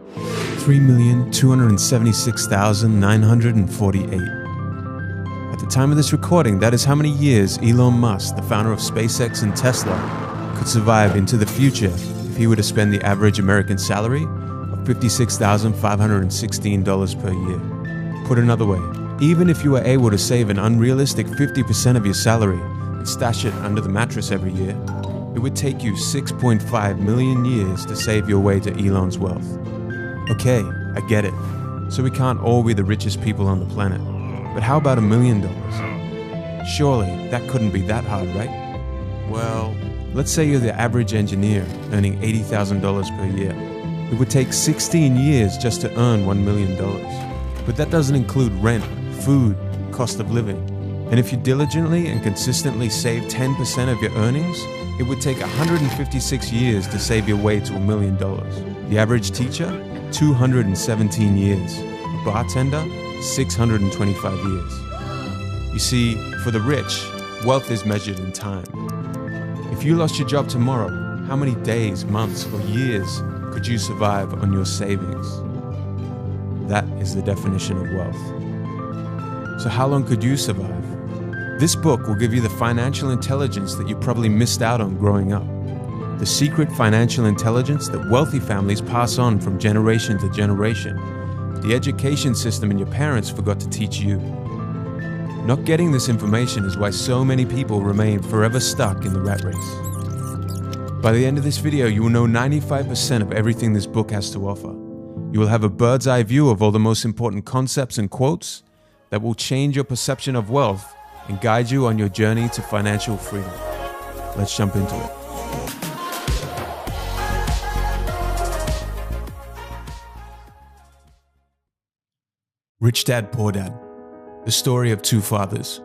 3,276,948. At the time of this recording, that is how many years Elon Musk, the founder of SpaceX and Tesla, could survive into the future if he were to spend the average American salary of $56,516 per year. Put another way, even if you were able to save an unrealistic 50% of your salary and stash it under the mattress every year, it would take you 6.5 million years to save your way to Elon's wealth. Okay, I get it. So we can't all be the richest people on the planet. But how about $1 million? Surely that couldn't be that hard, right? Well, let's say you're the average engineer earning $80,000 per year. It would take 16 years just to earn $1 million. But that doesn't include rent, food, cost of living. And if you diligently and consistently save 10% of your earnings, it would take 156 years to save your way to $1 million. The average teacher, 217 years. A bartender, 625 years. You see, for the rich, wealth is measured in time. If you lost your job tomorrow, how many days, months, or years could you survive on your savings? That is the definition of wealth. So how long could you survive? This book will give you the financial intelligence that you probably missed out on growing up. The secret financial intelligence that wealthy families pass on from generation to generation. The education system and your parents forgot to teach you. Not getting this information is why so many people remain forever stuck in the rat race. By the end of this video, you will know 95% of everything this book has to offer. You will have a bird's eye view of all the most important concepts and quotes that will change your perception of wealth and guide you on your journey to financial freedom. Let's jump into it. Rich Dad, Poor Dad. The story of two fathers.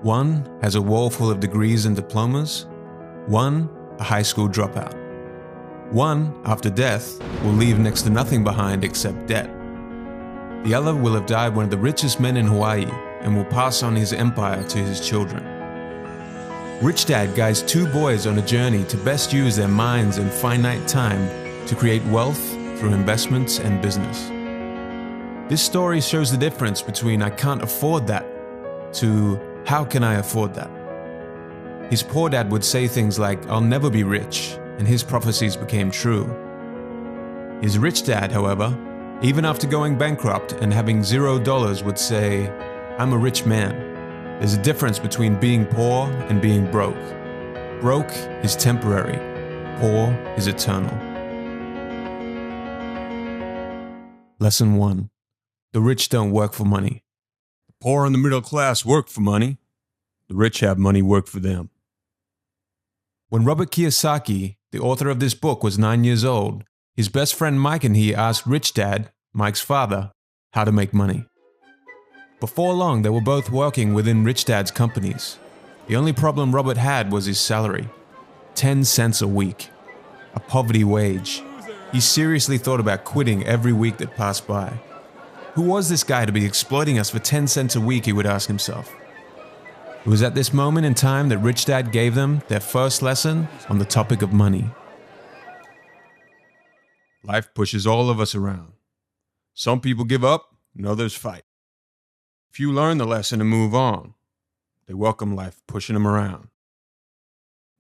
One has a wall full of degrees and diplomas. One, a high school dropout. One, after death, will leave next to nothing behind except debt. The other will have died one of the richest men in Hawaii and will pass on his empire to his children. Rich Dad guides two boys on a journey to best use their minds and finite time to create wealth through investments and business. This story shows the difference between "I can't afford that" to "How can I afford that?" His poor dad would say things like, "I'll never be rich," and his prophecies became true. His rich dad, however, even after going bankrupt and having $0, would say, "I'm a rich man." There's a difference between being poor and being broke. Broke is temporary. Poor is eternal. Lesson 1. The rich don't work for money. The poor and the middle class work for money. The rich have money work for them. When Robert Kiyosaki, the author of this book, was 9 years old, his best friend Mike and he asked Rich Dad, Mike's father, how to make money. Before long, they were both working within Rich Dad's companies. The only problem Robert had was his salary. 10 cents a week. A poverty wage. He seriously thought about quitting every week that passed by. Who was this guy to be exploiting us for 10 cents a week, he would ask himself. It was at this moment in time that Rich Dad gave them their first lesson on the topic of money. Life pushes all of us around. Some people give up and others fight. Few learn the lesson and move on. They welcome life pushing them around.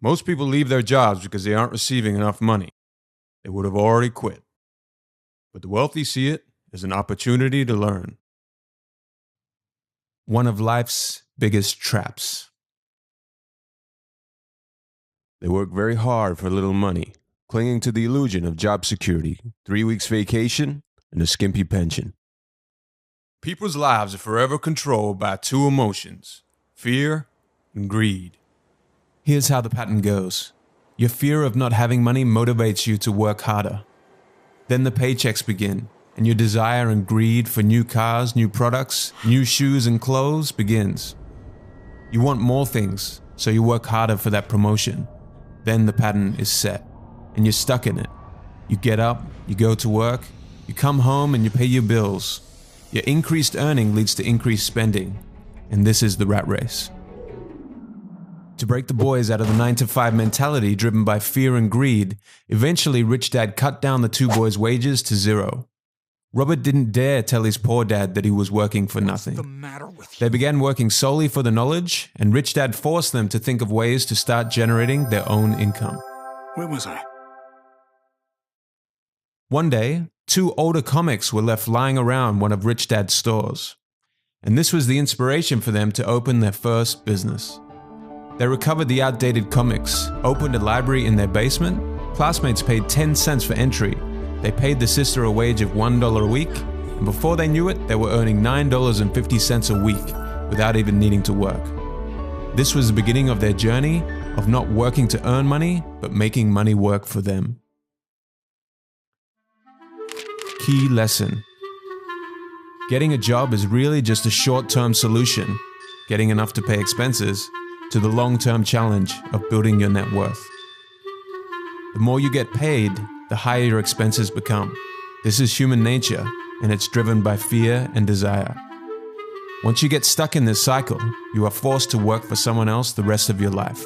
Most people leave their jobs because they aren't receiving enough money. They would have already quit. But the wealthy see it as an opportunity to learn. One of life's biggest traps. They work very hard for little money, clinging to the illusion of job security, 3 weeks vacation, and a skimpy pension. People's lives are forever controlled by two emotions, fear and greed. Here's how the pattern goes. Your fear of not having money motivates you to work harder. Then the paychecks begin, and your desire and greed for new cars, new products, new shoes and clothes begins. You want more things, so you work harder for that promotion. Then the pattern is set, and you're stuck in it. You get up, you go to work, you come home and you pay your bills. Your increased earning leads to increased spending, and this is the rat race. To break the boys out of the 9-to-5 mentality driven by fear and greed, eventually Rich Dad cut down the two boys' wages to zero. Robert didn't dare tell his poor dad that he was working for nothing. What's the matter with you? They began working solely for the knowledge, and Rich Dad forced them to think of ways to start generating their own income. Where was I? One day, two older comics were left lying around one of Rich Dad's stores. And this was the inspiration for them to open their first business. They recovered the outdated comics, opened a library in their basement, classmates paid 10 cents for entry, they paid the sister a wage of $1 a week, and before they knew it, they were earning $9.50 a week without even needing to work. This was the beginning of their journey of not working to earn money, but making money work for them. Key lesson. Getting a job is really just a short-term solution, getting enough to pay expenses, to the long-term challenge of building your net worth. The more you get paid, the higher your expenses become. This is human nature, and it's driven by fear and desire. Once you get stuck in this cycle, you are forced to work for someone else the rest of your life.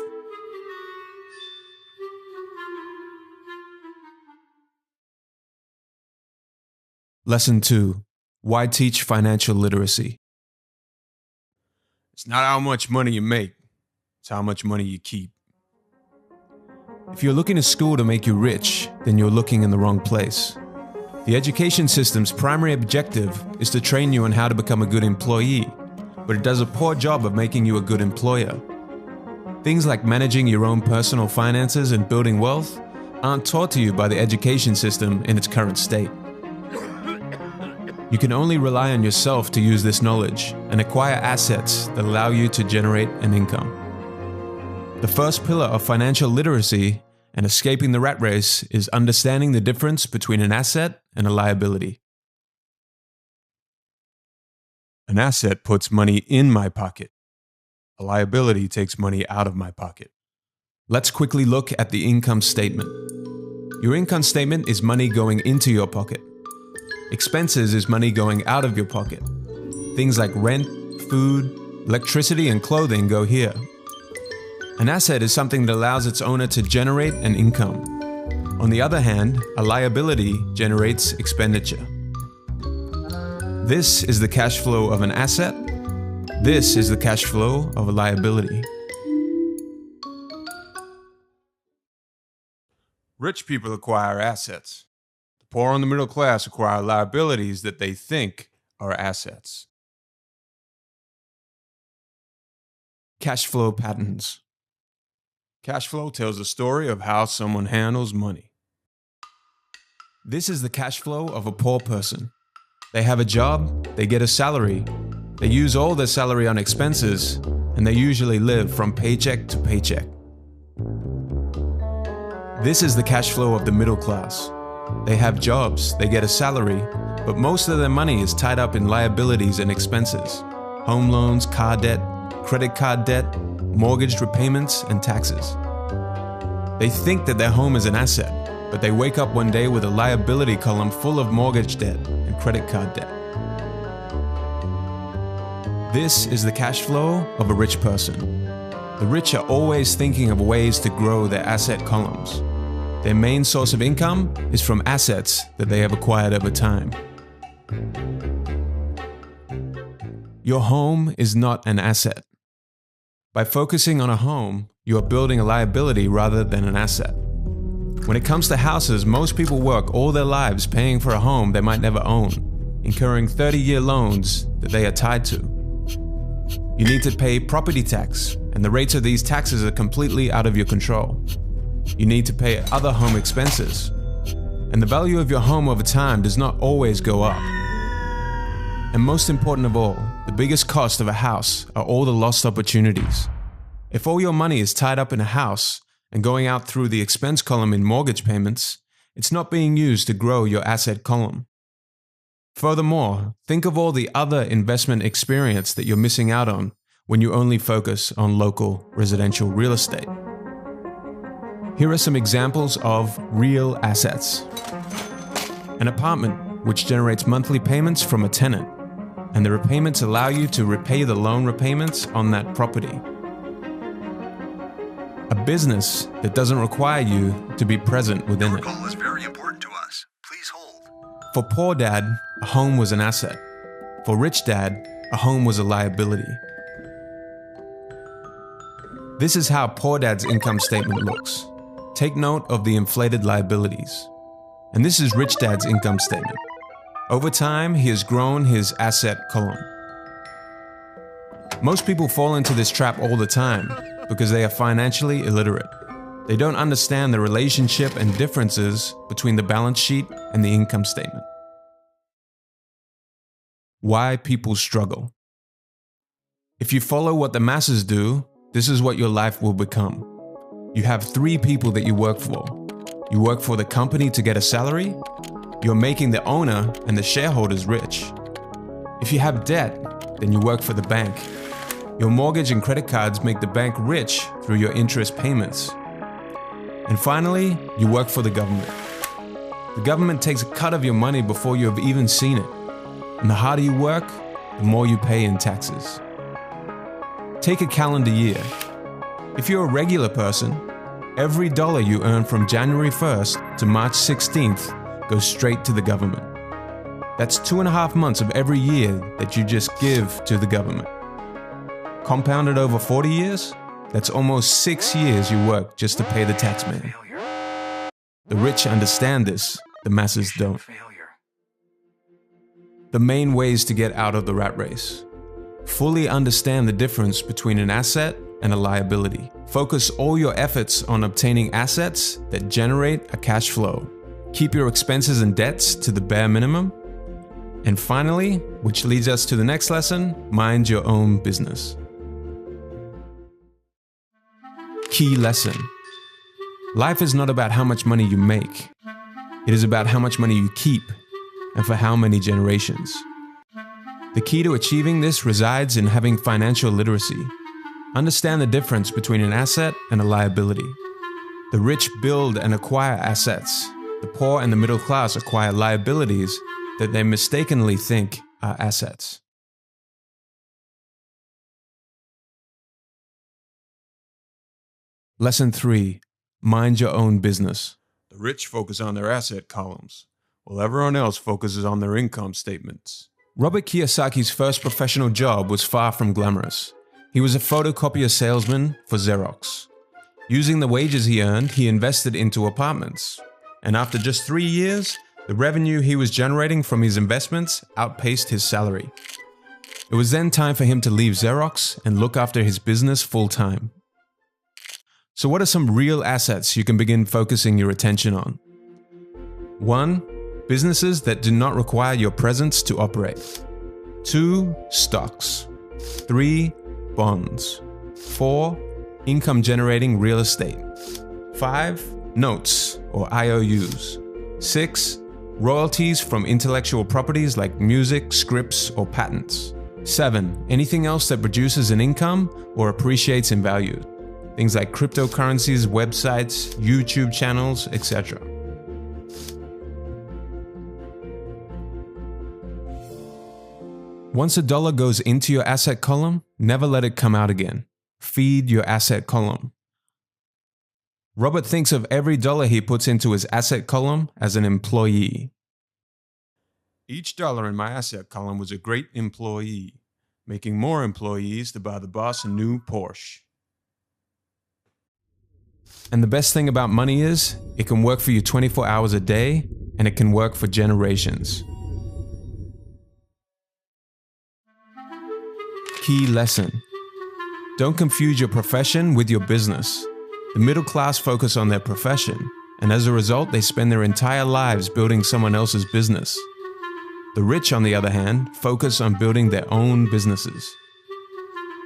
Lesson 2. Why teach financial literacy? It's not how much money you make, it's how much money you keep. If you're looking to school to make you rich, then you're looking in the wrong place. The education system's primary objective is to train you on how to become a good employee, but it does a poor job of making you a good employer. Things like managing your own personal finances and building wealth aren't taught to you by the education system in its current state. You can only rely on yourself to use this knowledge and acquire assets that allow you to generate an income. The first pillar of financial literacy and escaping the rat race is understanding the difference between an asset and a liability. An asset puts money in my pocket. A liability takes money out of my pocket. Let's quickly look at the income statement. Your income statement is money going into your pocket. Expenses is money going out of your pocket. Things like rent, food, electricity, and clothing go here. An asset is something that allows its owner to generate an income. On the other hand, a liability generates expenditure. This is the cash flow of an asset. This is the cash flow of a liability. Rich people acquire assets. The poor and the middle class acquire liabilities that they think are assets. Cash flow patterns. Cash flow tells the story of how someone handles money. This is the cash flow of a poor person. They have a job, they get a salary, they use all their salary on expenses, and they usually live from paycheck to paycheck. This is the cash flow of the middle class. They have jobs, they get a salary, but most of their money is tied up in liabilities and expenses. Home loans, car debt, credit card debt, mortgage repayments, and taxes. They think that their home is an asset, but they wake up one day with a liability column full of mortgage debt and credit card debt. This is the cash flow of a rich person. The rich are always thinking of ways to grow their asset columns. Their main source of income is from assets that they have acquired over time. Your home is not an asset. By focusing on a home, you are building a liability rather than an asset. When it comes to houses, most people work all their lives paying for a home they might never own, incurring 30-year loans that they are tied to. You need to pay property tax, and the rates of these taxes are completely out of your control. You need to pay other home expenses, and the value of your home over time does not always go up. And most important of all, the biggest cost of a house are all the lost opportunities. If all your money is tied up in a house and going out through the expense column in mortgage payments, it's not being used to grow your asset column. Furthermore, think of all the other investment experience that you're missing out on when you only focus on local residential real estate. Here are some examples of real assets. An apartment, which generates monthly payments from a tenant, and the repayments allow you to repay the loan repayments on that property. A business that doesn't require you to be present within it. Your call is very important to us. Please hold. For poor dad, a home was an asset. For rich dad, a home was a liability. This is how poor dad's income statement looks. Take note of the inflated liabilities. And this is rich dad's income statement. Over time, he has grown his asset column. Most people fall into this trap all the time because they are financially illiterate. They don't understand the relationship and differences between the balance sheet and the income statement. Why people struggle. If you follow what the masses do, this is what your life will become. You have 3 people that you work for. You work for the company to get a salary. You're making the owner and the shareholders rich. If you have debt, then you work for the bank. Your mortgage and credit cards make the bank rich through your interest payments. And finally, you work for the government. The government takes a cut of your money before you have even seen it. And the harder you work, the more you pay in taxes. Take a calendar year. If you're a regular person, every dollar you earn from January 1st to March 16th goes straight to the government. That's 2.5 months of every year that you just give to the government. Compounded over 40 years, that's almost 6 years you work just to pay the tax man. The rich understand this, the masses don't. The main ways to get out of the rat race. Fully understand the difference between an asset and a liability. Focus all your efforts on obtaining assets that generate a cash flow. Keep your expenses and debts to the bare minimum. And finally, which leads us to the next lesson, mind your own business. Key lesson. Life is not about how much money you make. It is about how much money you keep and for how many generations. The key to achieving this resides in having financial literacy. Understand the difference between an asset and a liability. The rich build and acquire assets. The poor and the middle class acquire liabilities that they mistakenly think are assets. Lesson 3. Mind your own business. The rich focus on their asset columns, while everyone else focuses on their income statements. Robert Kiyosaki's first professional job was far from glamorous. He was a photocopier salesman for Xerox. Using the wages he earned, he invested into apartments. And after just 3 years, the revenue he was generating from his investments outpaced his salary. It was then time for him to leave Xerox and look after his business full-time. So what are some real assets you can begin focusing your attention on? 1. Businesses that do not require your presence to operate. 2. Stocks. 3. Bonds. 4. Income-generating real estate. 5. Notes or IOUs. 6. Royalties from intellectual properties like music, scripts, or patents. 7. Anything else that produces an income or appreciates in value. Things like cryptocurrencies, websites, YouTube channels, etc. Once a dollar goes into your asset column, never let it come out again. Feed your asset column. Robert thinks of every dollar he puts into his asset column as an employee. Each dollar in my asset column was a great employee, making more employees to buy the boss a new Porsche. And the best thing about money is, it can work for you 24 hours a day, and it can work for generations. Key lesson. Don't confuse your profession with your business. The middle class focus on their profession, and as a result, they spend their entire lives building someone else's business. The rich, on the other hand, focus on building their own businesses.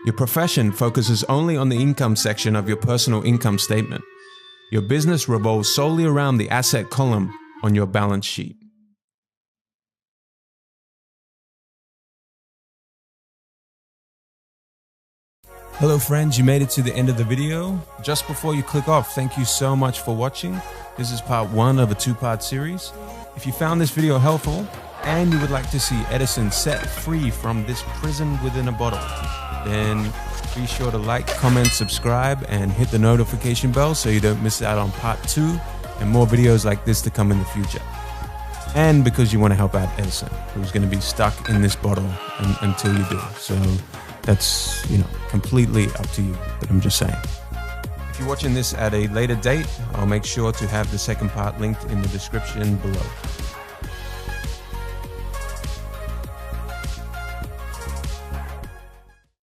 Your profession focuses only on the income section of your personal income statement. Your business revolves solely around the asset column on your balance sheet. Hello friends, you made it to the end of the video. Just before you click off, thank you so much for watching. This is part 1 of a 2-part series. If you found this video helpful and you would like to see Edison set free from this prison within a bottle, then Be sure to like, comment, subscribe, and hit the notification bell so you don't miss out on part 2 and more videos like this to come in the future. And because you want to help out Edison, who's going to be stuck in this bottle until you do. So that's, completely up to you, but I'm just saying. If you're watching this at a later date, I'll make sure to have the second part linked in the description below.